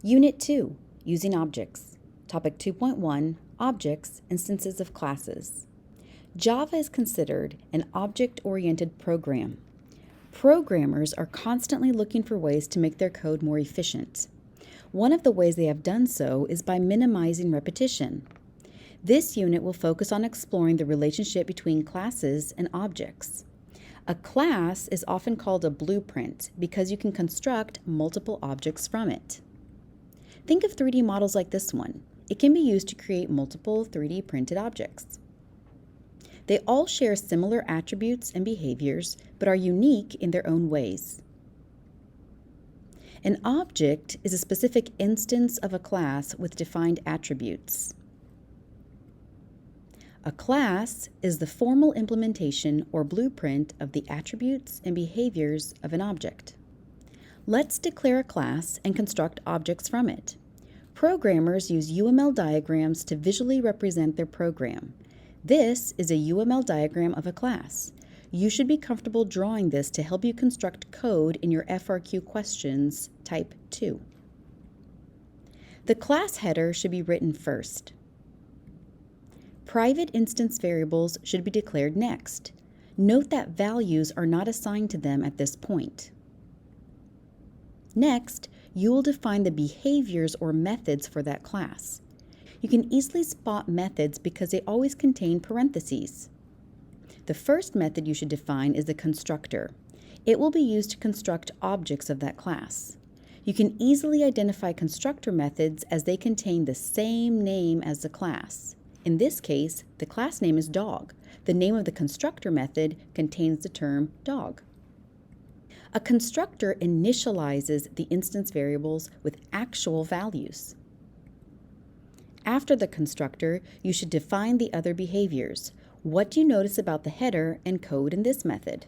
Unit 2, Using Objects. Topic 2.1, Objects, Instances of Classes. Java is considered an object-oriented program. Programmers are constantly looking for ways to make their code more efficient. One of the ways they have done so is by minimizing repetition. This unit will focus on exploring the relationship between classes and objects. A class is often called a blueprint because you can construct multiple objects from it. Think of 3D models like this one. It can be used to create multiple 3D printed objects. They all share similar attributes and behaviors, but are unique in their own ways. An object is a specific instance of a class with defined attributes. A class is the formal implementation or blueprint of the attributes and behaviors of an object. Let's declare a class and construct objects from it. Programmers use UML diagrams to visually represent their program. This is a UML diagram of a class. You should be comfortable drawing this to help you construct code in your FRQ questions, type 2. The class header should be written first. Private instance variables should be declared next. Note that values are not assigned to them at this point. Next, you will define the behaviors or methods for that class. You can easily spot methods because they always contain parentheses. The first method you should define is the constructor. It will be used to construct objects of that class. You can easily identify constructor methods as they contain the same name as the class. In this case, the class name is dog. The name of the constructor method contains the term dog. A constructor initializes the instance variables with actual values. After the constructor, you should define the other behaviors. What do you notice about the header and code in this method?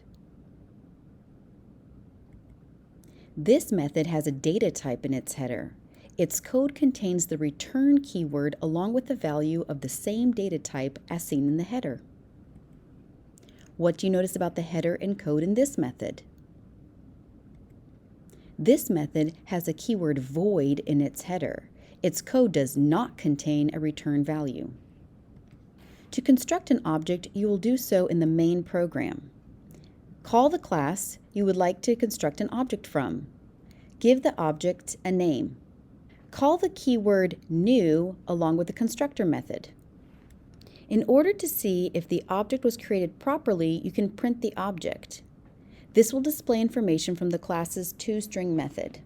This method has a data type in its header. Its code contains the return keyword along with the value of the same data type as seen in the header. What do you notice about the header and code in this method? This method has a keyword void in its header. Its code does not contain a return value. To construct an object, you will do so in the main program. Call the class you would like to construct an object from. Give the object a name. Call the keyword new along with the constructor method. In order to see if the object was created properly, you can print the object. This will display information from the class's toString method.